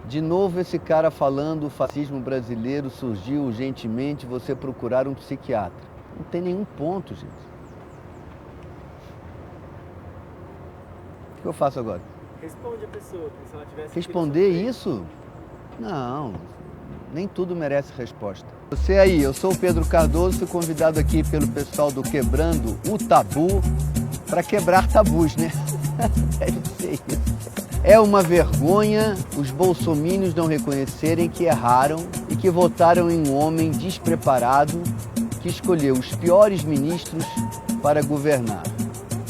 De novo esse cara falando o fascismo brasileiro surgiu urgentemente, você procurar um psiquiatra. Não tem nenhum ponto, gente. O que eu faço agora? Responde a pessoa, como se ela tivesse... Responder isso? Não, nem tudo merece resposta. Você aí, eu sou o Pedro Cardoso, fui convidado aqui pelo pessoal do Quebrando o Tabu para quebrar tabus, né? Deve ser isso. É uma vergonha os bolsomínios não reconhecerem que erraram e que votaram em um homem despreparado que escolheu os piores ministros para governar.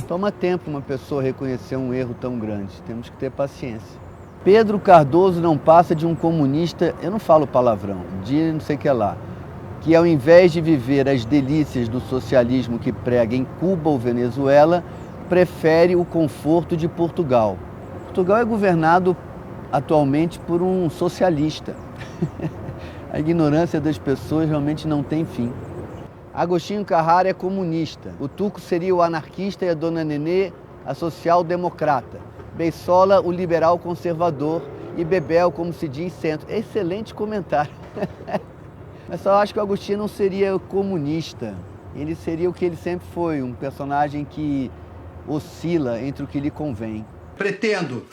Toma tempo uma pessoa reconhecer um erro tão grande, temos que ter paciência. Pedro Cardoso não passa de um comunista, eu não falo palavrão, de não sei o que lá, que ao invés de viver as delícias do socialismo que prega em Cuba ou Venezuela, prefere o conforto de Portugal. Portugal é governado atualmente por um socialista. A ignorância das pessoas realmente não tem fim. Agostinho Carrara é comunista. O Tuco seria o anarquista e a Dona Nenê a social-democrata. Beissola, o liberal conservador e Bebel, como se diz, centro. Excelente comentário. Mas só acho que o Agostinho não seria comunista. Ele seria o que ele sempre foi, um personagem que oscila entre o que lhe convém. Pretendo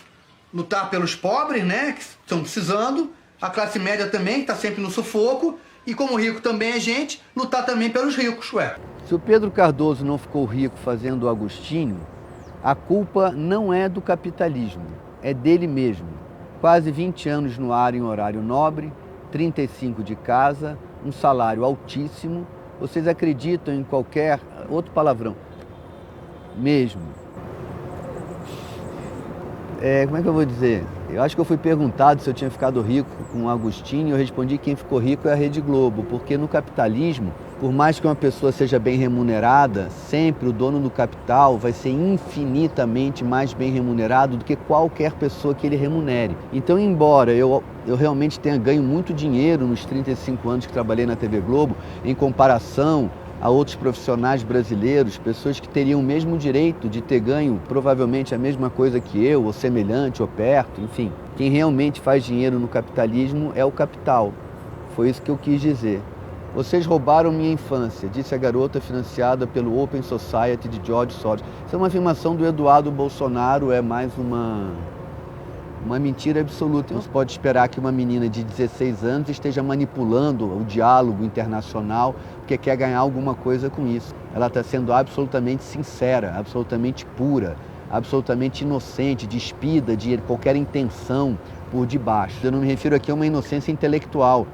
lutar pelos pobres, né, que estão precisando, a classe média também, que está sempre no sufoco, e como rico também é gente, lutar também pelos ricos, ué. Se o Pedro Cardoso não ficou rico fazendo o Agostinho, a culpa não é do capitalismo, é dele mesmo. Quase 20 anos no ar em horário nobre, 35 de casa, um salário altíssimo. Vocês acreditam em qualquer outro palavrão? Mesmo. Como é que eu vou dizer? Eu acho que eu fui perguntado se eu tinha ficado rico com o Agostinho e eu respondi que quem ficou rico é a Rede Globo, porque no capitalismo, por mais que uma pessoa seja bem remunerada, sempre o dono do capital vai ser infinitamente mais bem remunerado do que qualquer pessoa que ele remunere. Então, embora eu realmente tenha ganho muito dinheiro nos 35 anos que trabalhei na TV Globo, em comparação a outros profissionais brasileiros, pessoas que teriam o mesmo direito de ter ganho provavelmente a mesma coisa que eu, ou semelhante, ou perto, enfim. Quem realmente faz dinheiro no capitalismo é o capital. Foi isso que eu quis dizer. Vocês roubaram minha infância, disse a garota financiada pelo Open Society de George Soros. Isso é uma afirmação do Eduardo Bolsonaro, é mais uma mentira absoluta. Não se pode esperar que uma menina de 16 anos esteja manipulando o diálogo internacional porque quer ganhar alguma coisa com isso. Ela está sendo absolutamente sincera, absolutamente pura, absolutamente inocente, despida de qualquer intenção por debaixo. Eu não me refiro aqui a uma inocência intelectual,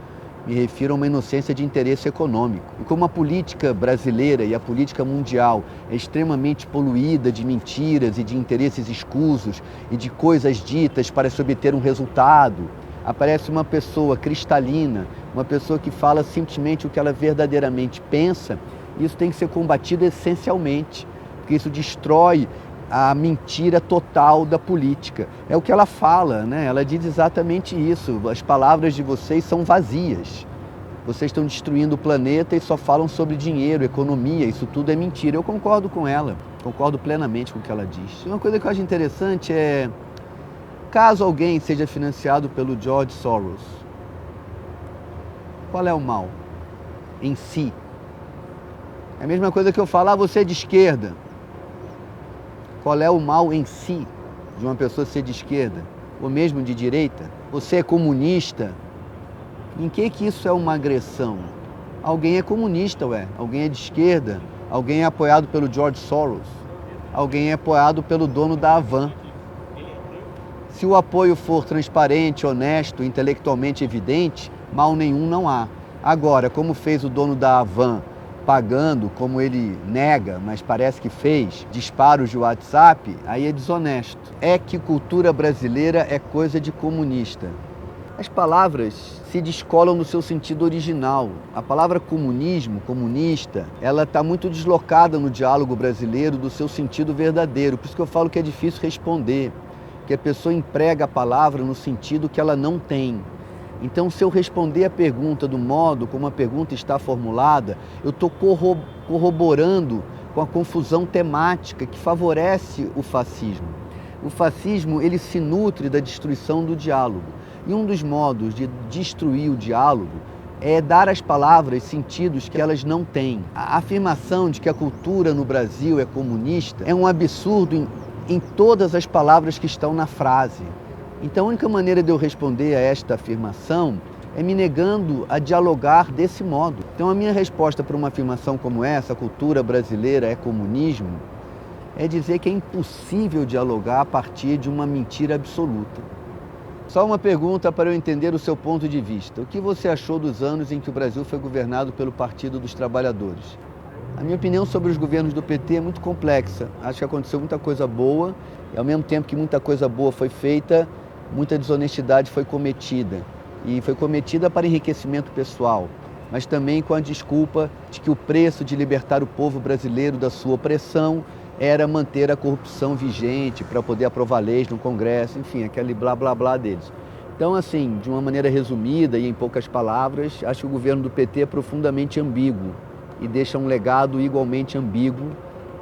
me refiro a uma inocência de interesse econômico. E como a política brasileira e a política mundial é extremamente poluída de mentiras e de interesses escusos e de coisas ditas para se obter um resultado, aparece uma pessoa cristalina, uma pessoa que fala simplesmente o que ela verdadeiramente pensa, e isso tem que ser combatido essencialmente, porque isso destrói a mentira total da política. É o que ela fala, né? Ela diz exatamente isso. As palavras de vocês são vazias. Vocês estão destruindo o planeta e só falam sobre dinheiro, economia, isso tudo é mentira. Eu concordo com ela, concordo plenamente com o que ela diz. Uma coisa que eu acho interessante é, caso alguém seja financiado pelo George Soros, qual é o mal em si? É a mesma coisa que eu falar, você é de esquerda. Qual é o mal em si de uma pessoa ser de esquerda, ou mesmo de direita? Você é comunista? Em que isso é uma agressão? Alguém é comunista, ué. Alguém é de esquerda. Alguém é apoiado pelo George Soros. Alguém é apoiado pelo dono da Havan. Se o apoio for transparente, honesto, intelectualmente evidente, mal nenhum não há. Agora, como fez o dono da Havan, pagando, como ele nega, mas parece que fez, disparos de WhatsApp, aí é desonesto. É que cultura brasileira é coisa de comunista. As palavras se descolam no seu sentido original. A palavra comunismo, comunista, ela está muito deslocada no diálogo brasileiro do seu sentido verdadeiro. Por isso que eu falo que é difícil responder, que a pessoa emprega a palavra no sentido que ela não tem. Então, se eu responder a pergunta do modo como a pergunta está formulada, eu estou corroborando com a confusão temática que favorece o fascismo. O fascismo, ele se nutre da destruição do diálogo. E um dos modos de destruir o diálogo é dar às palavras sentidos que elas não têm. A afirmação de que a cultura no Brasil é comunista é um absurdo em todas as palavras que estão na frase. Então, a única maneira de eu responder a esta afirmação é me negando a dialogar desse modo. Então, a minha resposta para uma afirmação como essa, a cultura brasileira é comunismo, é dizer que é impossível dialogar a partir de uma mentira absoluta. Só uma pergunta para eu entender o seu ponto de vista. O que você achou dos anos em que o Brasil foi governado pelo Partido dos Trabalhadores? A minha opinião sobre os governos do PT é muito complexa. Acho que aconteceu muita coisa boa e, ao mesmo tempo que muita coisa boa foi feita, muita desonestidade foi cometida. E foi cometida para enriquecimento pessoal, mas também com a desculpa de que o preço de libertar o povo brasileiro da sua opressão era manter a corrupção vigente para poder aprovar leis no Congresso, enfim, aquele blá blá blá deles. Então, assim, de uma maneira resumida e em poucas palavras, acho que o governo do PT é profundamente ambíguo e deixa um legado igualmente ambíguo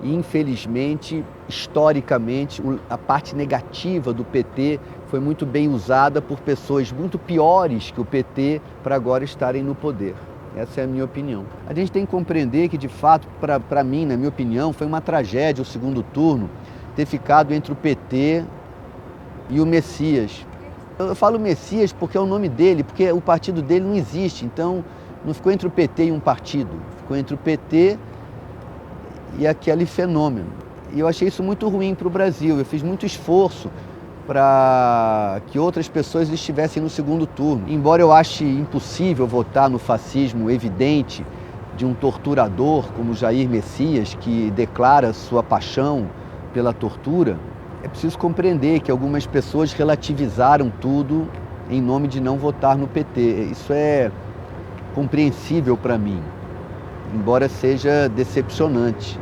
e, infelizmente, historicamente, a parte negativa do PT foi muito bem usada por pessoas muito piores que o PT para agora estarem no poder. Essa é a minha opinião. A gente tem que compreender que, de fato, para mim, na minha opinião, foi uma tragédia o segundo turno ter ficado entre o PT e o Messias. Eu falo Messias porque é o nome dele, porque o partido dele não existe. Então, não ficou entre o PT e um partido. Ficou entre o PT e aquele fenômeno. E eu achei isso muito ruim para o Brasil. Eu fiz muito esforço para que outras pessoas estivessem no segundo turno. Embora eu ache impossível votar no fascismo evidente de um torturador como Jair Messias, que declara sua paixão pela tortura, é preciso compreender que algumas pessoas relativizaram tudo em nome de não votar no PT. Isso é compreensível para mim, embora seja decepcionante.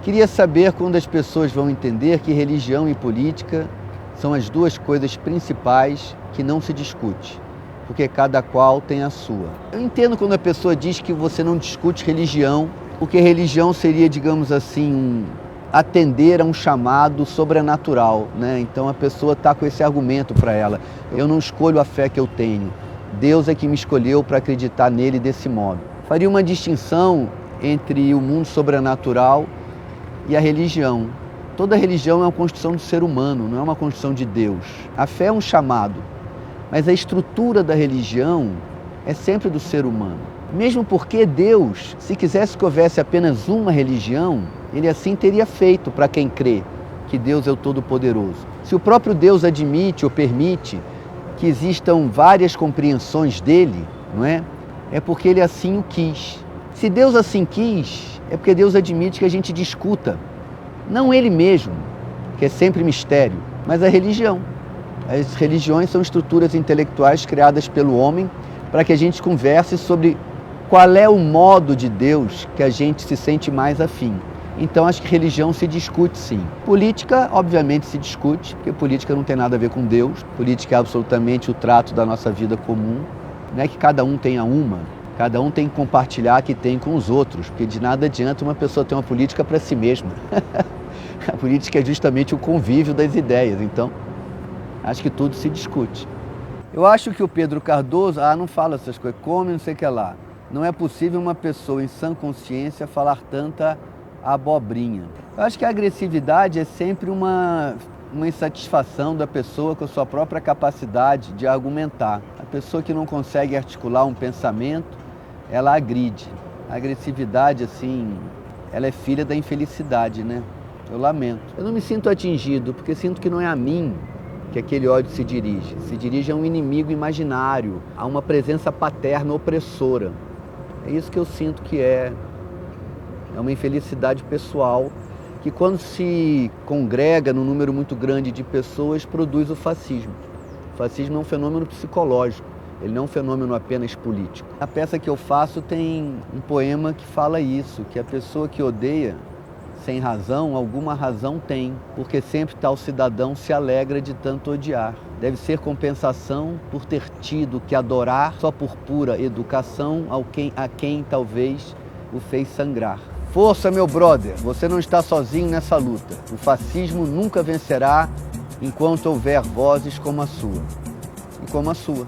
Queria saber quando as pessoas vão entender que religião e política são as duas coisas principais que não se discute, porque cada qual tem a sua. Eu entendo quando a pessoa diz que você não discute religião, porque religião seria, digamos assim, atender a um chamado sobrenatural, né? Então a pessoa está com esse argumento para ela. Eu não escolho a fé que eu tenho, Deus é que me escolheu para acreditar nele desse modo. Faria uma distinção entre o mundo sobrenatural e a religião. Toda religião é uma construção do ser humano, não é uma construção de Deus. A fé é um chamado, mas a estrutura da religião é sempre do ser humano. Mesmo porque Deus, se quisesse que houvesse apenas uma religião, ele assim teria feito para quem crê que Deus é o Todo-Poderoso. Se o próprio Deus admite ou permite que existam várias compreensões dele, não é? É porque ele assim o quis. Se Deus assim quis, é porque Deus admite que a gente discuta, não ele mesmo, que é sempre mistério, mas a religião. As religiões são estruturas intelectuais criadas pelo homem para que a gente converse sobre qual é o modo de Deus que a gente se sente mais afim. Então acho que religião se discute sim. Política, obviamente, se discute, porque política não tem nada a ver com Deus. Política é absolutamente o trato da nossa vida comum. Não é que cada um tenha uma. Cada um tem que compartilhar o que tem com os outros, porque de nada adianta uma pessoa ter uma política para si mesma. A política é justamente o convívio das ideias, então acho que tudo se discute. Eu acho que o Pedro Cardoso, não fala essas coisas, come não sei o que lá. Não é possível uma pessoa em sã consciência falar tanta abobrinha. Eu acho que a agressividade é sempre uma insatisfação da pessoa com a sua própria capacidade de argumentar. A pessoa que não consegue articular um pensamento, ela agride. A agressividade, assim, ela é filha da infelicidade, né? Eu lamento. Eu não me sinto atingido, porque sinto que não é a mim que aquele ódio se dirige. Se dirige a um inimigo imaginário, a uma presença paterna opressora. É isso que eu sinto que é uma infelicidade pessoal que, quando se congrega num número muito grande de pessoas, produz o fascismo. O fascismo é um fenômeno psicológico, ele não é um fenômeno apenas político. A peça que eu faço tem um poema que fala isso, que a pessoa que odeia sem razão, alguma razão tem, porque sempre tal cidadão se alegra de tanto odiar. Deve ser compensação por ter tido que adorar só por pura educação a quem talvez o fez sangrar. Força, meu brother, você não está sozinho nessa luta. O fascismo nunca vencerá enquanto houver vozes como a sua. como a sua.